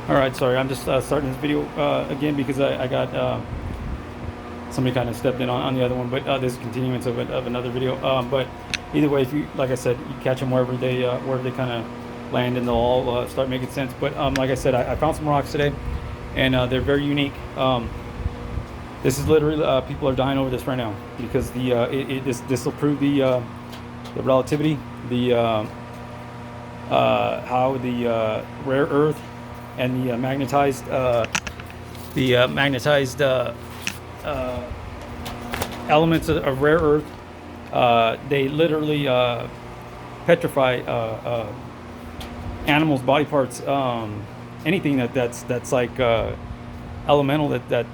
All right, sorry, I'm just starting this video again because I got somebody kind of stepped in on the other one, but this is continuance of another video. But either way, if you, like I said, you catch them wherever they kind of land, and they'll all start making sense. But like I said, I found some rocks today, and they're very unique. This is literally people are dying over this right now because this will prove the relativity, the how the rare earth and the magnetized elements of rare earth, they literally petrify animals' body parts. Anything that's like elemental, that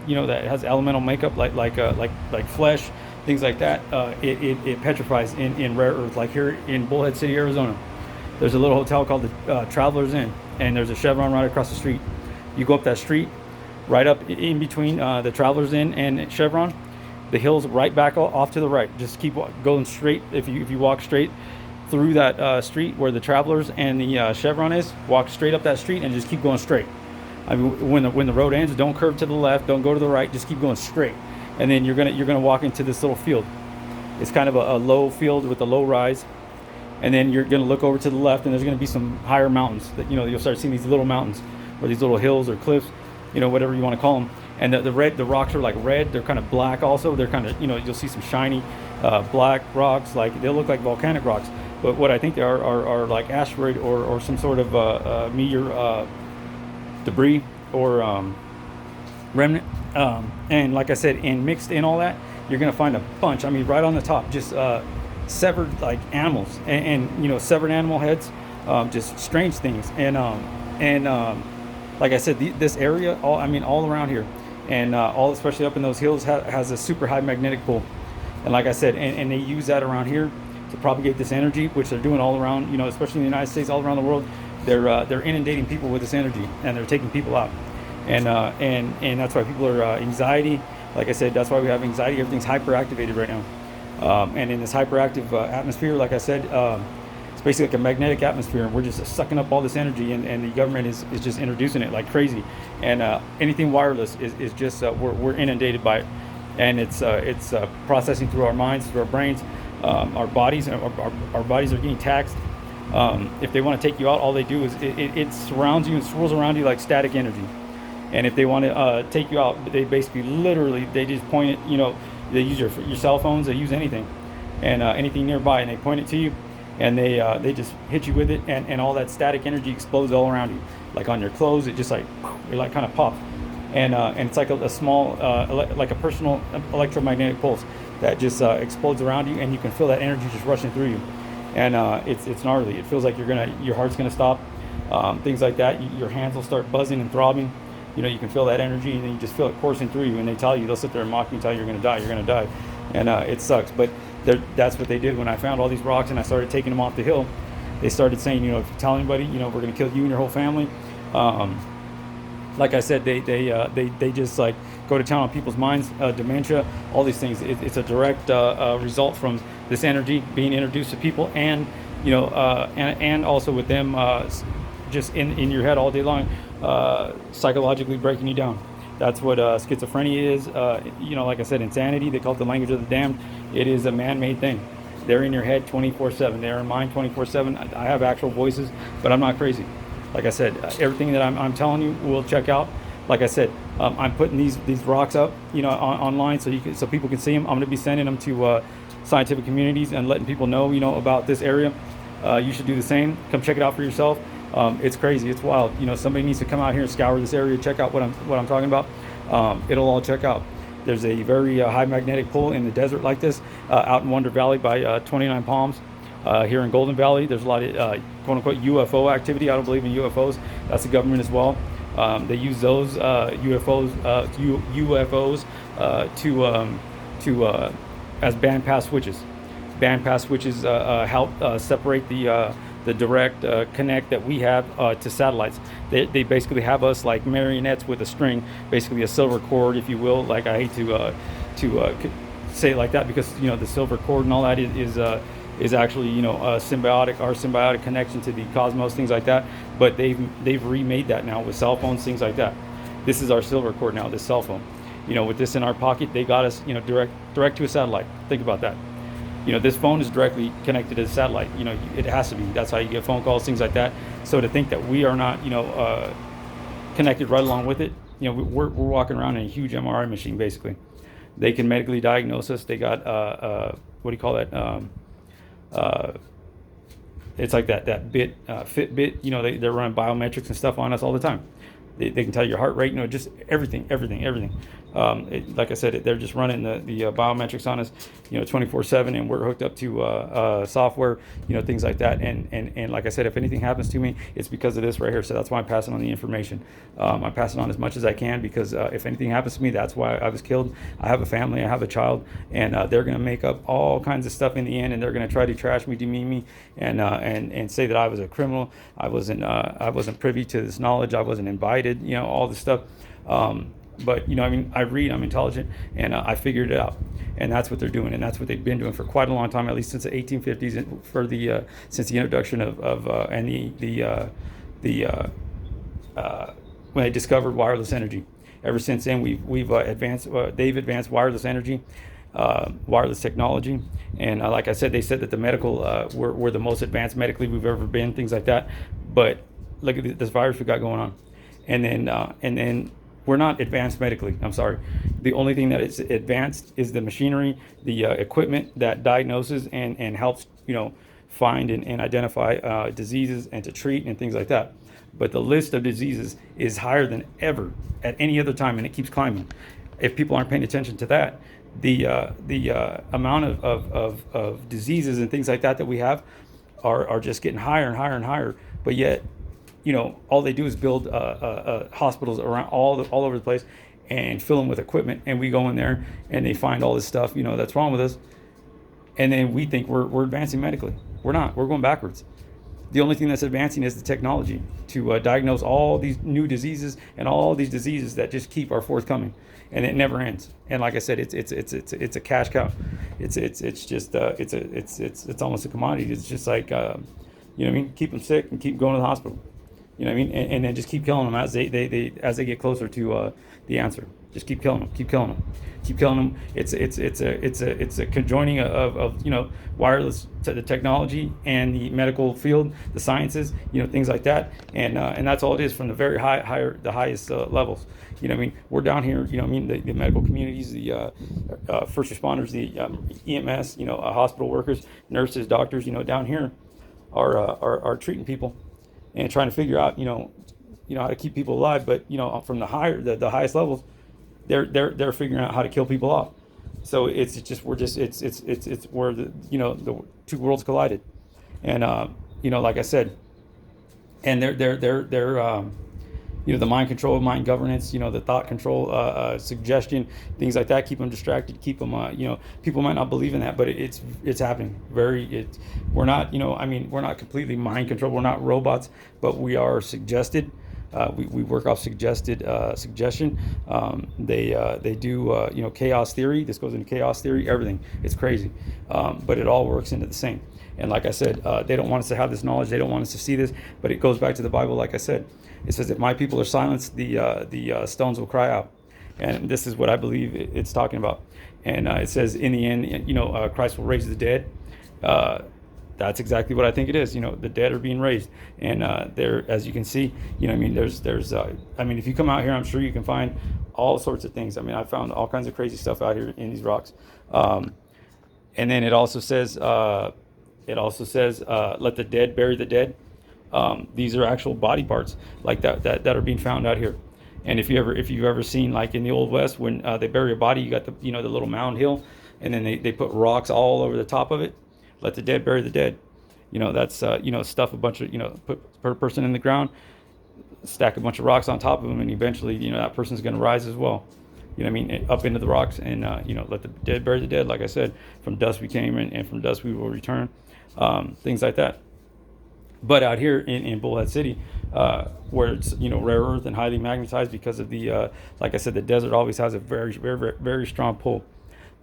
has elemental makeup, like flesh, things like that. It petrifies in rare earth. Like here in Bullhead City, Arizona, there's a little hotel called the Travelers Inn, and there's a Chevron right across the street. You go up that street, right up in between the Travelers Inn and Chevron. The hill's right back off to the right. Just keep going straight. If you walk straight through that street where the Travelers and the Chevron is, walk straight up that street and just keep going straight. I mean, when the road ends, don't curve to the left, don't go to the right. Just keep going straight, and then you're gonna walk into this little field. It's kind of a low field with a low rise, and then you're going to look over to the left, and there's going to be some higher mountains that you'll start seeing these little mountains or these little hills or cliffs, whatever you want to call them. And the rocks are like red. They're kind of black also. They're kind of, you'll see some shiny black rocks, like they look like volcanic rocks, but what I think they are like asteroid or some sort of meteor debris or remnant. And like I said, and mixed in all that, you're going to find a bunch. I mean, right on the top, just severed like animals and severed animal heads, just strange things. And like I said, this area, all around here, and all especially up in those hills, has a super high magnetic pull. And like I said, and they use that around here to propagate this energy, which they're doing all around, especially in the United States, all around the world. They're inundating people with this energy, and they're taking people out. And that's why people are anxiety. Like I said, that's why we have anxiety. Everything's hyperactivated right now. And in this hyperactive atmosphere, like I said, it's basically like a magnetic atmosphere, and we're just sucking up all this energy, and the government is just introducing it like crazy. And anything wireless is just we're inundated by it, and it's processing through our minds, through our brains, our bodies. Our bodies are getting taxed. If they want to take you out, all they do is it surrounds you and swirls around you like static energy. And if they want to take you out, they basically literally they just point it. They use your cell phones. They use anything, and anything nearby, and they point it to you, and they just hit you with it, and all that static energy explodes all around you, like on your clothes. It just it like kind of pops, and it's like a small like a personal electromagnetic pulse that just explodes around you, and you can feel that energy just rushing through you, and it's gnarly. It feels like your heart's gonna stop, things like that. Your hands will start buzzing and throbbing. You can feel that energy, and then you just feel it coursing through you. And they'll sit there and mock you, and tell you you're going to die, and it sucks. But that's what they did when I found all these rocks and I started taking them off the hill. They started saying, if you tell anybody, we're going to kill you and your whole family. Like I said, they just like go to town on people's minds, dementia, all these things. It's a direct result from this energy being introduced to people, and and also with them just in your head all day long, psychologically breaking you down. That's what schizophrenia is. Like I said, insanity. They call it the language of the damned. It is a man-made thing. They're in your head 24/7. They're in mine 24/7. I have actual voices, but I'm not crazy. Like I said, everything that I'm telling you, we'll check out. Like I said, I'm putting these rocks up, online so people can see them. I'm going to be sending them to scientific communities and letting people know, about this area. You should do the same. Come check it out for yourself. It's crazy. It's wild. Somebody needs to come out here and scour this area, check out what I'm talking about. It'll all check out. There's a very high magnetic pull in the desert like this, out in Wonder Valley by 29 Palms. Here in Golden Valley, there's a lot of quote unquote UFO activity. I don't believe in UFOs. That's the government as well. They use those UFOs to as bandpass switches. Bandpass switches help separate the direct connect that we have to satellites. They basically have us like marionettes with a string, basically a silver cord, if you will. Like I hate to say it like that because the silver cord and all that is actually, symbiotic, our symbiotic connection to the cosmos, things like that. But they've remade that now with cell phones, things like that. This is our silver cord now, this cell phone. With this in our pocket, they got us, direct to a satellite. Think about that. This phone is directly connected to the satellite. It has to be. That's how you get phone calls, things like that. So to think that we are not, connected right along with it, we're walking around in a huge MRI machine, basically. They can medically diagnose us. They got, what do you call that? Uh, it's like that Fitbit. They're running biometrics and stuff on us all the time. They can tell your heart rate, just everything. Like I said, they're just running the biometrics on us, 24/7, and we're hooked up to software, things like that. And like I said, if anything happens to me, it's because of this right here. So that's why I'm passing on the information. I'm passing on as much as I can, because if anything happens to me, that's why I was killed. I have a family, I have a child, and they're going to make up all kinds of stuff in the end, and they're going to try to trash me, demean me, and say that I was a criminal. I wasn't privy to this knowledge. I wasn't invited. All this stuff. But I read, I'm intelligent, and I figured it out. And that's what they're doing, and that's what they've been doing for quite a long time, at least since the 1850s, and since the introduction of and when they discovered wireless energy. Ever since then, we've advanced. They've advanced wireless energy, wireless technology, and like I said, they said that the medical we're the most advanced medically we've ever been, things like that. But look at this virus we got going on, and then we're not advanced medically. I'm sorry. The only thing that is advanced is the machinery, the equipment that diagnoses and helps, find and identify diseases and to treat and things like that. But the list of diseases is higher than ever at any other time, and it keeps climbing. If people aren't paying attention to that, the amount of diseases and things like that we have are just getting higher and higher and higher. But yet, all they do is build hospitals around all over the place and fill them with equipment. And we go in there and they find all this stuff, that's wrong with us. And then we think we're advancing medically. We're not. We're going backwards. The only thing that's advancing is the technology to diagnose all these new diseases and all these diseases that just keep our forthcoming, and it never ends. And like I said, it's a cash cow. It's almost a commodity. It's just like keep them sick and keep going to the hospital. And then just keep killing them as they get closer to the answer. Just keep killing them, keep killing them. It's a conjoining of wireless to the technology and the medical field, the sciences, things like that, and that's all it is from the very the highest levels. We're down here. The medical communities, the first responders, the EMS, hospital workers, nurses, doctors, down here are treating people and trying to figure out, how to keep people alive. But from the highest levels, they're figuring out how to kill people off. So we're the two worlds collided, and like I said, and they're the mind control, mind governance, the thought control, suggestion, things like that, keep them distracted, keep them, people might not believe in that, but it's happening. We're not, we're not completely mind controlled. We're not robots, but we are suggested. We work off suggestion. They do, chaos theory. This goes into chaos theory, everything. It's crazy. But it all works into the same. And like I said, they don't want us to have this knowledge. They don't want us to see this, but it goes back to the Bible. Like I said, it says, if my people are silenced, the stones will cry out. And this is what I believe it's talking about. And it says, in the end, Christ will raise the dead. That's exactly what I think it is. The dead are being raised, and there, as you can see, there's if you come out here, I'm sure you can find all sorts of things. I found all kinds of crazy stuff out here in these rocks. And then it also says, let the dead bury the dead. These are actual body parts like that are being found out here. And if you've ever seen, like in the Old West, when they bury a body, you got the little mound hill, and then they put rocks all over the top of it. Let the dead bury the dead. That's stuff a bunch of put per person in the ground, stack a bunch of rocks on top of them, and eventually that person's going to rise as well. Up into the rocks, and let the dead bury the dead. Like I said, from dust we came, and from dust we will return. Things like that. But out here in Bullhead City, where it's rare earth and highly magnetized because of the like I said, the desert always has a very, very, very, very strong pull,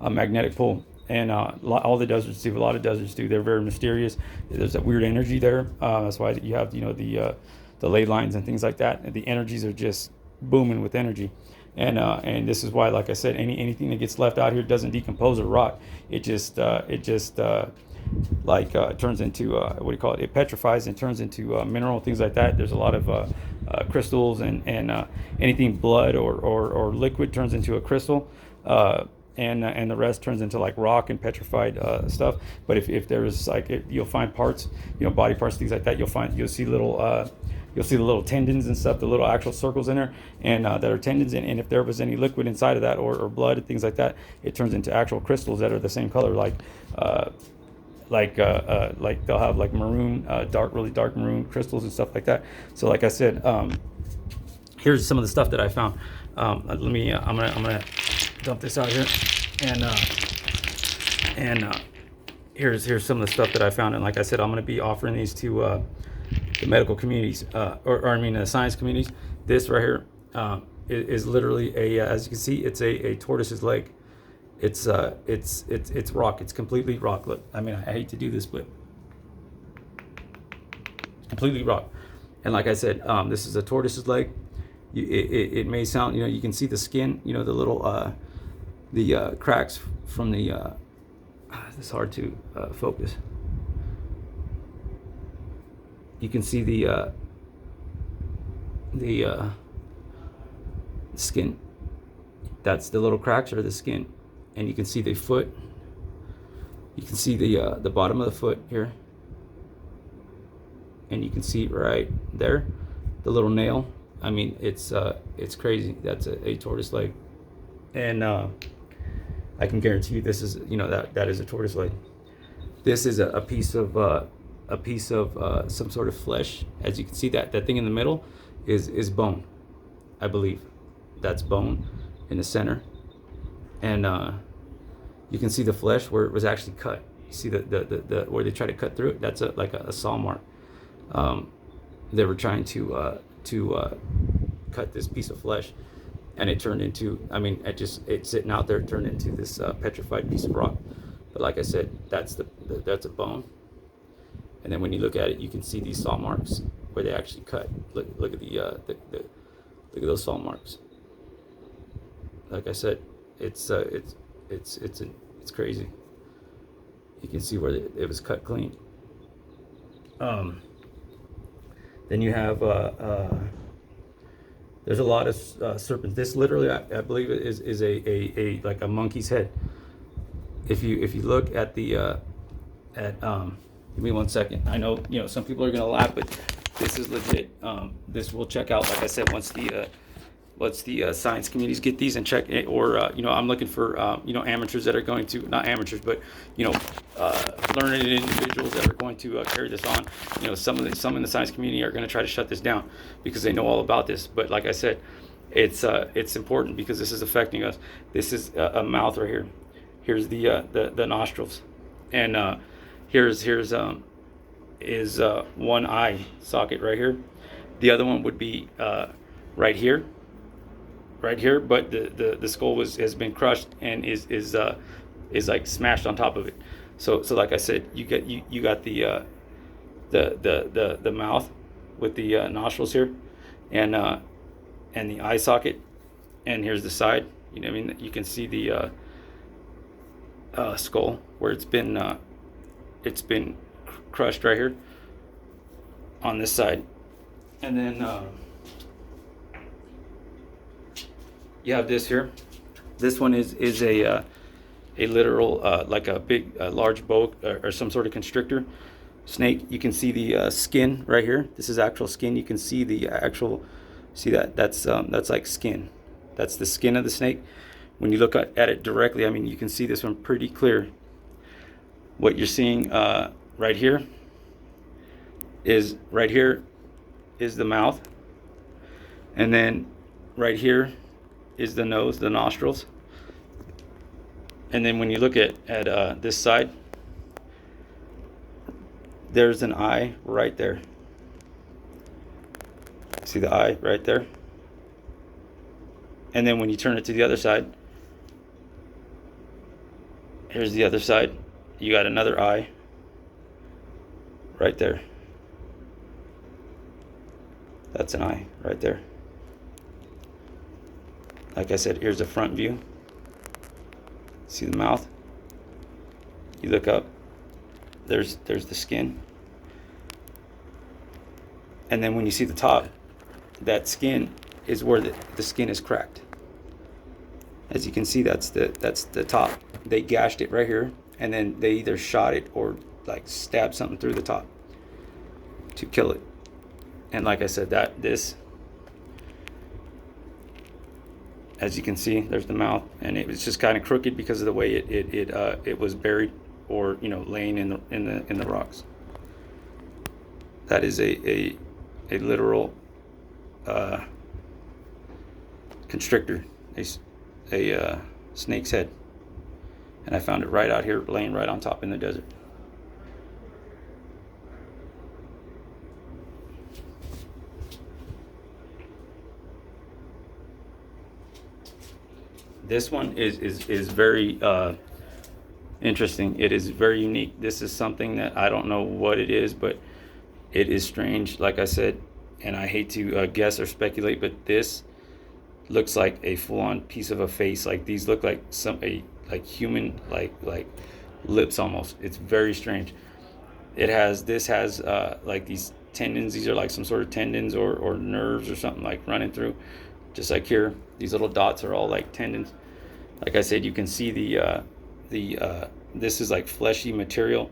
magnetic pull. and all the deserts do. A lot of deserts do. They're very mysterious. There's that weird energy there. That's why you have the ley lines and things like that. And the energies are just booming with energy. And this is why, like I said, anything that gets left out here doesn't decompose or rot. It just turns into what do you call it? It petrifies and turns into mineral things like that. There's a lot of crystals and anything blood or liquid turns into a crystal. And the rest turns into like rock and petrified stuff. But if there is you'll find parts, body parts, things like that. You'll see the little tendons and stuff, the little actual circles in there, and that are tendons. And if there was any liquid inside of that or blood and things like that, it turns into actual crystals that are the same color, like they'll have like maroon, really dark maroon crystals and stuff like that. So like I said, here's some of the stuff that I found. I'm gonna dump this out here, and here's some of the stuff that I found. And like I said, I'm gonna be offering these to the medical communities, the science communities. This right here is literally as you can see, it's a tortoise's leg. It's rock. It's completely rock. Look, I mean, I hate to do this, but it's completely rock. And like I said, this is a tortoise's leg. It may sound, you can see the skin, the little the cracks from the. It's hard to focus. You can see the skin. That's the little cracks are the skin, and you can see the foot. You can see the bottom of the foot here, and you can see right there the little nail. I mean, it's crazy. That's a tortoise leg, and I can guarantee you this is that is a tortoise leg. This is a piece of some sort of flesh. As you can see, that thing in the middle is bone, I believe. That's bone in the center, and you can see the flesh where it was actually cut. You see the where they try to cut through it. That's like a saw mark. They were trying to cut this piece of flesh, and it turned into, it's sitting out there, turned into this petrified piece of rock. But like I said, that's a bone. And then when you look at it, you can see these saw marks where they actually cut. Look at look at those saw marks. Like I said, it's crazy. You can see where it was cut clean. Then you have there's a lot of serpents. This literally, I believe, is a like a monkey's head. If you look at the give me 1 second. I know some people are gonna laugh, but this is legit. This will check out, like I said, once the science communities get these and check it, or I'm looking for amateurs that are going to, not amateurs, but learned individuals that are going to carry this on. Some in the science community are going to try to shut this down because they know all about this. But like I said, it's important because this is affecting us. This is a mouth right here. Here's the nostrils, and here's one eye socket right here. The other one would be right here, but the skull has been crushed and is like smashed on top of it. So like I said, you got the mouth with the nostrils here, and the eye socket, and here's the side. You can see the skull where it's been crushed right here on this side, and then you have this here. This one is a literal like a big large boa or some sort of constrictor snake. You can see the skin right here. This is actual skin. You can see the actual, that's like skin. That's the skin of the snake. When you look at it directly, you can see this one pretty clear. What you're seeing right here is the mouth, and then right here is the nose, the nostrils, and then when you look at this side, there's an eye right there. See the eye right there? And then when you turn it to the other side, Here's the other side. You got another eye right there. That's an eye right there. Like I said, here's the front view. See the mouth? You look up, there's the skin. And then when you see the top, that skin is where the skin is cracked. As you can see, that's the top. They gashed it right here, and then they either shot it or like stabbed something through the top to kill it. And like I said, this, as you can see, there's the mouth, and it was just kind of crooked because of the way it was buried, or laying in the rocks. That is a literal constrictor, a snake's head, and I found it right out here, laying right on top in the desert. This one is very interesting. It is very unique. This is something that I don't know what it is, but it is strange, like I said, and I hate to guess or speculate, but this looks like a full-on piece of a face. Like these look like like human like lips almost. It's very strange. This has like these tendons. These are like some sort of tendons or nerves or something like running through. Just like here, these little dots are all like tendons. Like I said, you can see this is like fleshy material,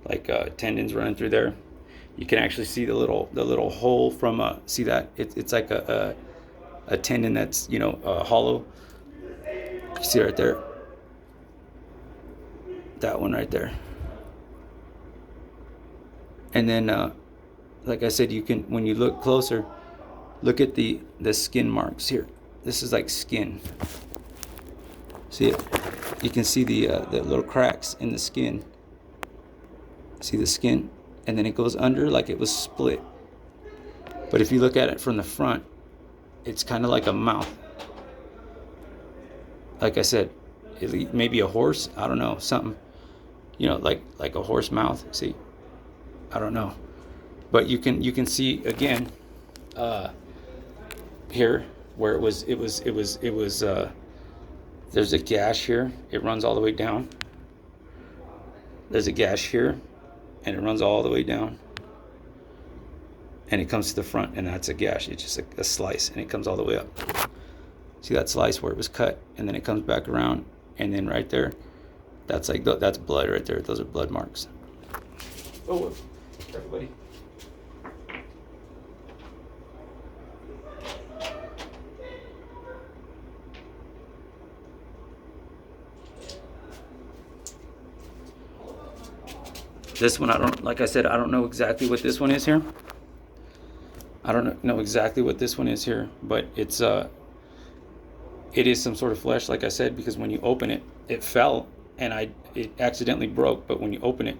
like tendons running through there. You can actually see the little hole from see that it's like a tendon that's hollow. You see right there, that one right there. And then like I said, you can, when you look closer, look at the skin marks here. This is like skin. See it? You can see the little cracks in the skin. See the skin? And then it goes under like it was split. But if you look at it from the front, it's kind of like a mouth. Like I said, maybe a horse. I don't know, something. Like a horse mouth. See? I don't know. But you can see again. Here where it was there's a gash here, it runs all the way down. There's a gash here, and it runs all the way down, and it comes to the front, and that's a gash. It's just a slice, and it comes all the way up. See that slice where it was cut, and then it comes back around, and then right there, that's blood right there. Those are blood marks. Oh, everybody. This one, like I said, I don't know exactly what this one is here. I don't know exactly what this one is here, but it is some sort of flesh, like I said, because when you open it, it fell and it accidentally broke. But when you open it,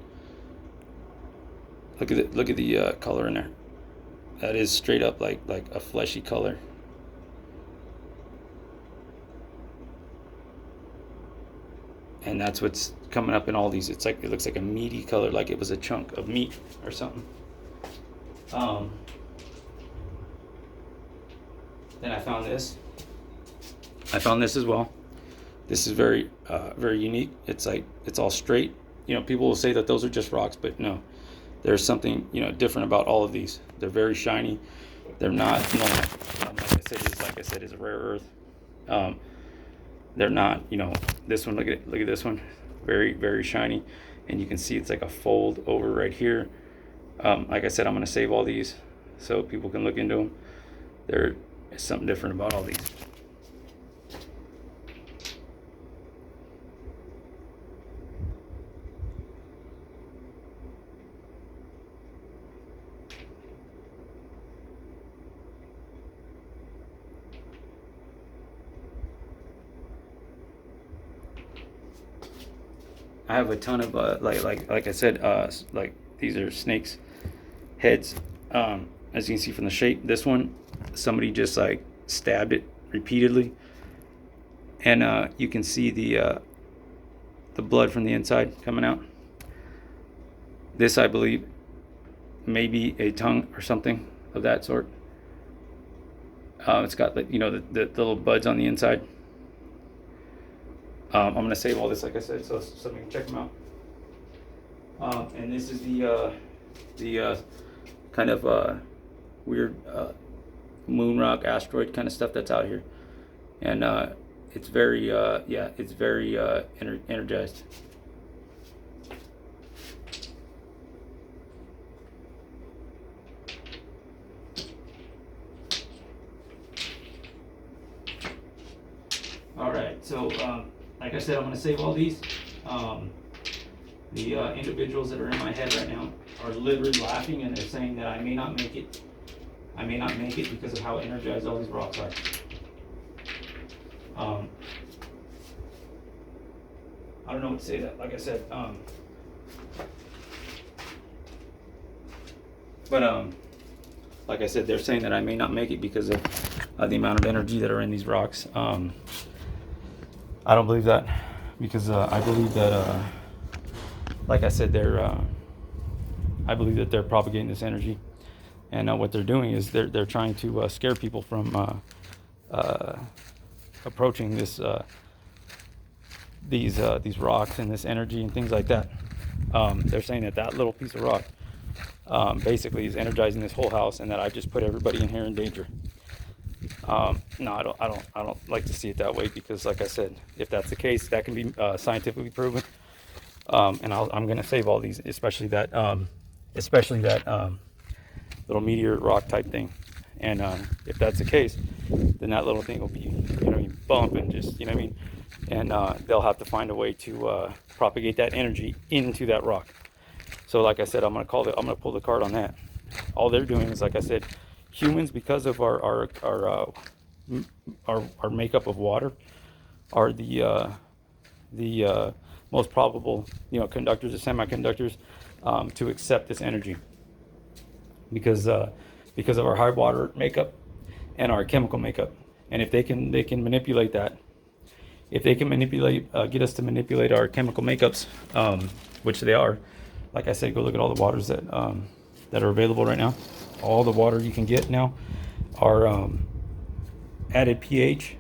look at the color in there. That is straight up like a fleshy color. And that's what's coming up in all these. It looks like a meaty color, like it was a chunk of meat or something. Then I found this. I found this as well. This is very unique. It's all straight. People will say that those are just rocks, but no. There's something different about all of these. They're very shiny. They're not normal. Like I said, is a rare earth. They're not, this one, look at this one, very, very shiny, and you can see it's like a fold over right here. Like I said, I'm going to save all these so people can look into them. There is something different about all these. I have a ton of like I said, like these are snakes heads. As you can see from the shape, this one, somebody just like stabbed it repeatedly, and you can see the blood from the inside coming out. This, I believe, may be a tongue or something of that sort. It's got the little buds on the inside. I'm gonna save all this, like I said, so you can check them out. And this is the kind of weird moon rock asteroid kind of stuff that's out here, and it's very it's very energized. All right, so like I said, I'm going to save all these. The individuals that are in my head right now are literally laughing, and they're saying that I may not make it. I may not make it because of how energized all these rocks are. I don't know what to say that. Like I said, like I said, they're saying that I may not make it because of the amount of energy that are in these rocks. I don't believe that, because I believe that, like I said, I believe that they're propagating this energy, and what they're doing is they're trying to scare people from approaching these rocks and this energy and things like that. They're saying that little piece of rock basically is energizing this whole house, and that I just put everybody in here in danger. No, I don't like to see it that way, because, like I said, if that's the case, that can be scientifically proven. And I'm going to save all these, especially that little meteor rock type thing. And if that's the case, then that little thing will be, bumping, just, what I mean? And they'll have to find a way to propagate that energy into that rock. So, like I said, I'm going to pull the card on that. All they're doing is, like I said, humans, because of our makeup of water, are the most probable conductors or semiconductors to accept this energy, because of our high water makeup and our chemical makeup. And if they can manipulate that, if they can get us to manipulate our chemical makeups, which they are. Like I said, go look at all the waters that are available right now. All the water you can get now are added pH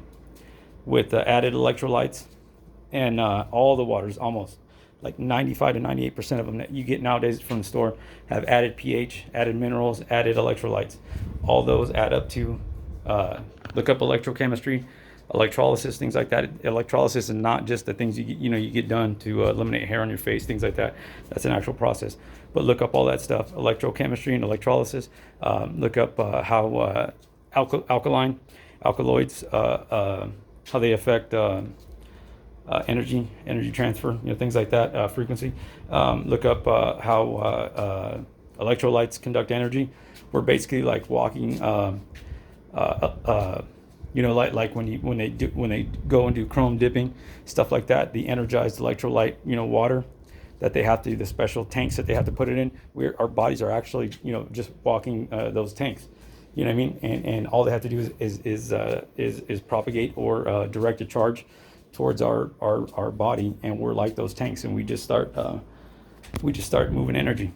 with added electrolytes, and all the waters, almost like 95 to 98% of them that you get nowadays from the store, have added pH, added minerals, added electrolytes. All those add up to look up electrochemistry, electrolysis, things like that. Electrolysis is not just the things you get done to eliminate hair on your face, things like that. That's an actual process. But look up all that stuff, electrochemistry and electrolysis. Look up how alkaloids, how they affect energy transfer, things like that, frequency. Look up how electrolytes conduct energy. We're basically like walking. Like when they go and do chrome dipping, stuff like that, the energized electrolyte, water that they have to, the special tanks that they have to put it in. Our bodies are actually, just walking those tanks. You know what I mean? And all they have to do is propagate or direct a charge towards our body, and we're like those tanks, and we just start moving energy,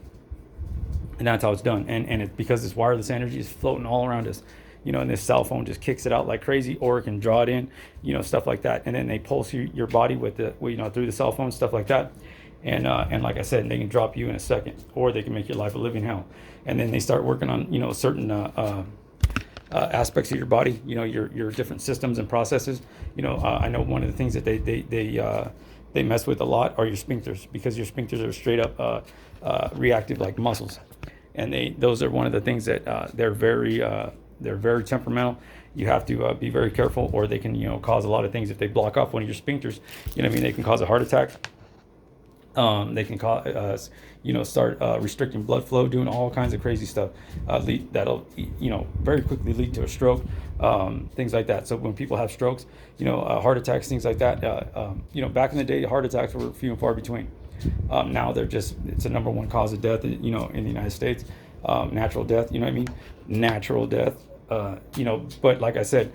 and that's how it's done. And it's because this wireless energy is floating all around us. And this cell phone just kicks it out like crazy, or it can draw it in, stuff like that. And then they pulse your body with through the cell phone, stuff like that. And like I said, they can drop you in a second, or they can make your life a living hell. And then they start working on, certain aspects of your body, your different systems and processes. I know one of the things that they mess with a lot are your sphincters, because your sphincters are straight up reactive like muscles. And those are one of the things that they're very temperamental. You have to be very careful, or they can cause a lot of things. If they block off one of your sphincters, they can cause a heart attack. They can cause start restricting blood flow, doing all kinds of crazy stuff that'll very quickly lead to a stroke, things like that. So when people have strokes, heart attacks, things like that, back in the day, heart attacks were few and far between. Now it's a number one cause of death in the United States. Natural death, natural death, but like I said,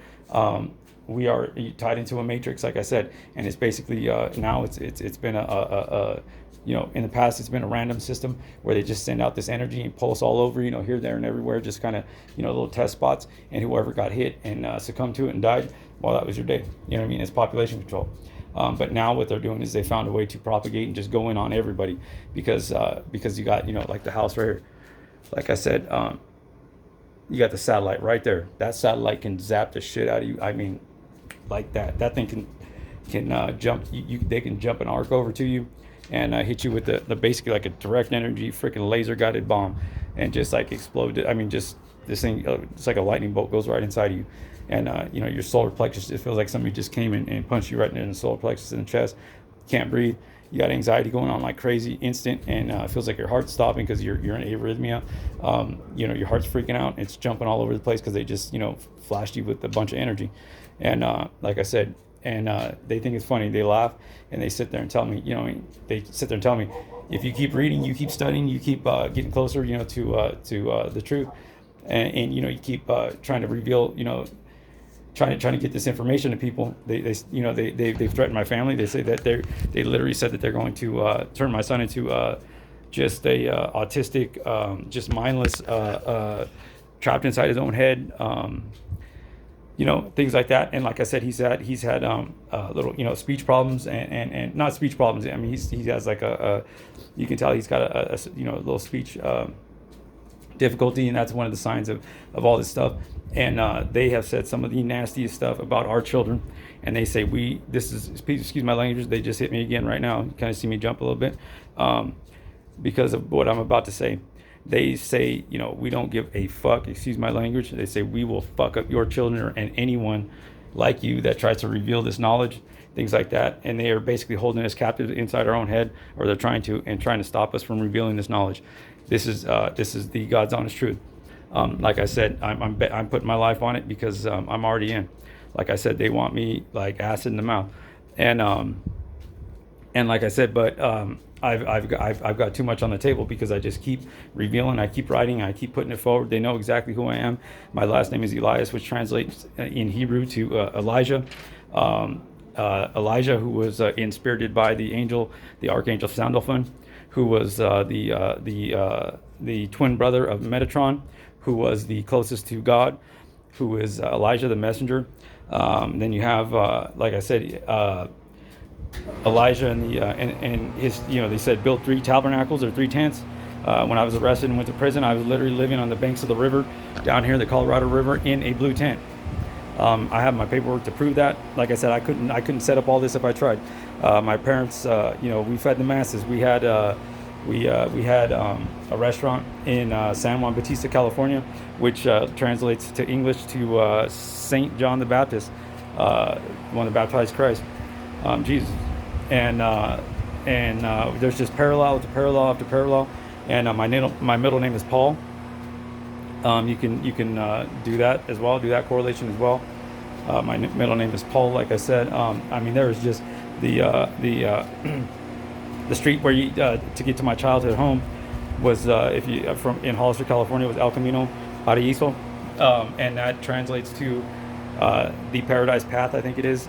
we are tied into a matrix, like I said, and it's basically now it's been a you know, in the past it's been a random system where they just send out this energy and pulse all over, you know, here, there, and everywhere, just kind of, you know, little test spots, and whoever got hit and succumbed to it and died, well, that was your day. You know what I mean? It's population control. But now what they're doing is they found a way to propagate and just go in on everybody, because you got, you know, like the house right here, like I said, you got the satellite right there. That satellite can zap the shit out of you. I mean, like that. That thing can jump. They can jump an arc over to you, and hit you with the basically like a direct energy freaking laser guided bomb, and just like explode it. I mean, just this thing. It's like a lightning bolt goes right inside of you, and you know, your solar plexus. It feels like somebody just came in and punched you right in the solar plexus in the chest. Can't breathe. You got anxiety going on like crazy, instant, and it feels like your heart's stopping because you're in arrhythmia. You know, your heart's freaking out. It's jumping all over the place because they just, you know, flashed you with a bunch of energy. And like I said, and they think it's funny. They laugh and they sit there and tell me, you know, they sit there and tell me, if you keep reading, you keep studying, you keep getting closer, you know, to the truth, and you know, you keep trying to reveal, you know, trying to get this information to people. They you know, they've threatened my family. They say that they literally said that they're going to turn my son into just a autistic, just mindless, trapped inside his own head. You know, things like that. And like I said, he's had little, you know, speech problems and not speech problems. I mean, he has like you can tell he's got a you know, a little speech difficulty, and that's one of the signs of all this stuff. And they have said some of the nastiest stuff about our children, and they say excuse my language, they just hit me again right now. You kind of see me jump a little bit because of what I'm about to say. They say, you know, we don't give a fuck, excuse my language. They say we will fuck up your children and anyone like you that tries to reveal this knowledge, things like that. And they are basically holding us captive inside our own head, or they're trying to stop us from revealing this knowledge. This is the God's honest truth. Like I said, I'm putting my life on it because I'm already in. Like I said, they want me like acid in the mouth, and like I said, but I've got too much on the table because I just keep revealing, I keep writing, I keep putting it forward. They know exactly who I am. My last name is Elias, which translates in Hebrew to Elijah. Elijah, who was inspirited by the archangel Sandalphon, who was the twin brother of Metatron, who was the closest to God, who is Elijah the messenger. Then you have, like I said, Elijah and his, you know, they said built 3 tabernacles or 3 tents. When I was arrested and went to prison, I was literally living on the banks of the river down here, the Colorado River, in a blue tent. I have my paperwork to prove that. Like I said, I couldn't set up all this if I tried. My parents, you know, we fed the masses. We had a restaurant in San Juan Bautista, California, which translates to English to Saint John the Baptist, one that baptized Christ, Jesus. And there's just parallel after parallel after parallel. And my middle name is Paul. You can do that as well, do that correlation as well. My middle name is Paul, like I said. I mean, there is just the street where you to get to my childhood home was in Hollister, California, was El Camino Paraíso, and that translates to the Paradise Path, I think it is.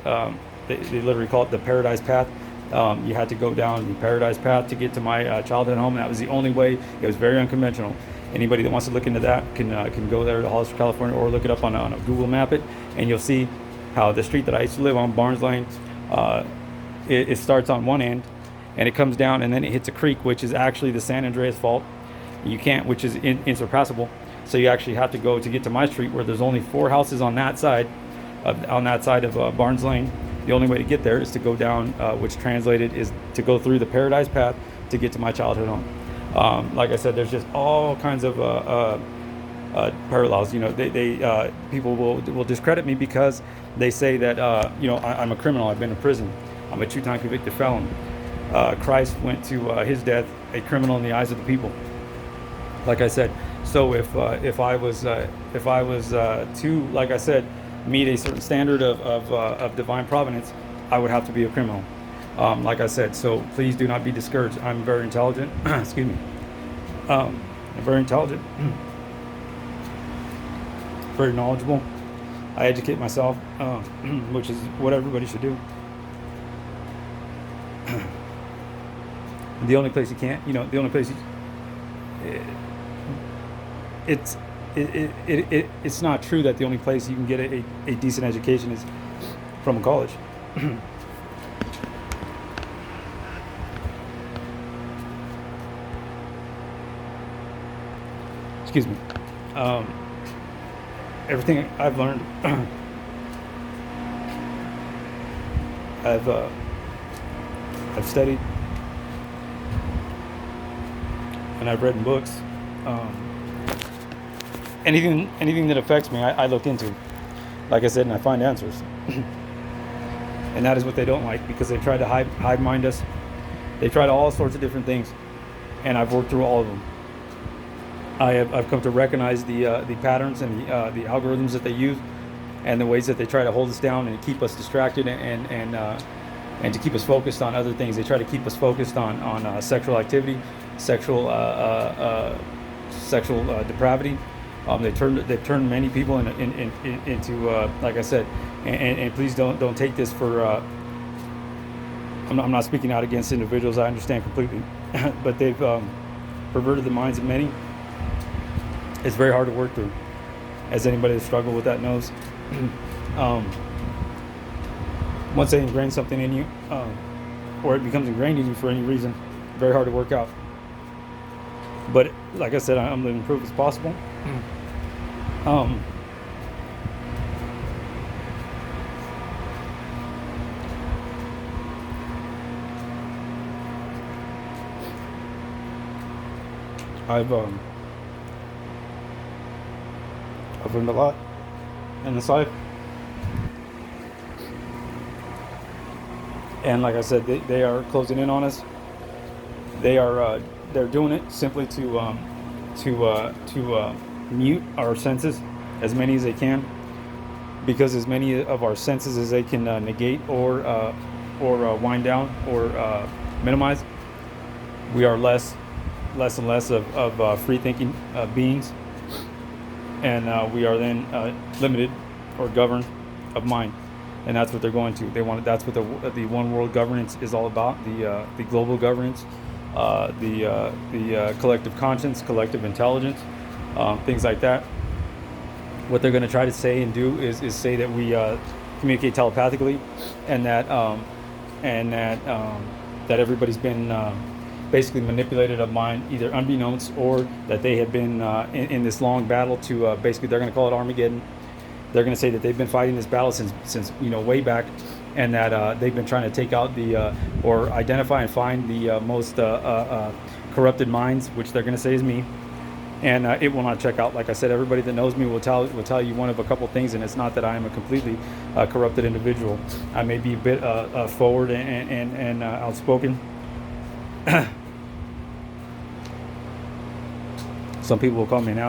They literally call it the Paradise Path. You had to go down the Paradise Path to get to my childhood home, and that was the only way. It was very unconventional. Anybody that wants to look into that can go there to Hollister, California, or look it up on a Google Map it, and you'll see how the street that I used to live on, Barnes Lane, it starts on one end, and it comes down, and then it hits a creek, which is actually the San Andreas Fault. Which is insurpassable. So you actually have to go to get to my street, where there's only 4 houses on that side of Barnes Lane. The only way to get there is to go down, which translated is to go through the Paradise Path to get to my childhood home. Like I said, there's just all kinds of parallels. You know, they people will discredit me because they say that you know, I'm a criminal. I've been in prison. I'm a 2-time convicted felon. Christ went to his death a criminal in the eyes of the people. Like I said, so if I was to, like I said, meet a certain standard of divine providence, I would have to be a criminal. Like I said, so please do not be discouraged. I'm very intelligent. Excuse me. I'm very intelligent, very knowledgeable, I educate myself, which is what everybody should do. The only place you can't, the only place it's it's not true that the only place you can get a decent education is from a college. Excuse me. Um, Everything I've learned, I've uh, I've studied and I've read in books. Um, anything that affects me, I look into. Like I said, and I find answers. And that is what they don't like because they try to hide mind us. They try to all sorts of different things, and I've worked through all of them. I've come to recognize the patterns and the algorithms that they use, and the ways that they try to hold us down and keep us distracted and to keep us focused on other things. They try to keep us focused on sexual activity, sexual sexual depravity. They've turned many people into like I said, and please don't take this for. I'm not speaking out against individuals. I understand completely, but they've perverted the minds of many. It's very hard to work through, as anybody that's struggled with that knows. um, Once they ingrain something in you, or it becomes ingrained in you for any reason, very hard to work out. But like I said, I'm living proof it's possible. Um, I've I've learned a lot in this life, and like I said, they are closing in on us. They are they're doing it simply to mute our senses as many as they can, because as many of our senses as they can negate or wind down or minimize, we are less and less of free thinking beings, and we are then limited or governed of mind, and that's what they're going to. They want. That's what the one world governance is all about. The global governance, the collective conscience, collective intelligence, things like that. What they're going to try to say and do is say that we communicate telepathically, and that everybody's been basically manipulated of mind, either unbeknownst or that they have been in this long battle to basically, they're going to call it Armageddon. They're going to say that they've been fighting this battle since way back, and that they've been trying to take out or identify and find the most corrupted minds, which they're going to say is me. And it will not check out. Like I said, everybody that knows me will tell you one of a couple things, and it's not that I am a completely corrupted individual. I may be a bit forward and outspoken. Some people will call me an asshole.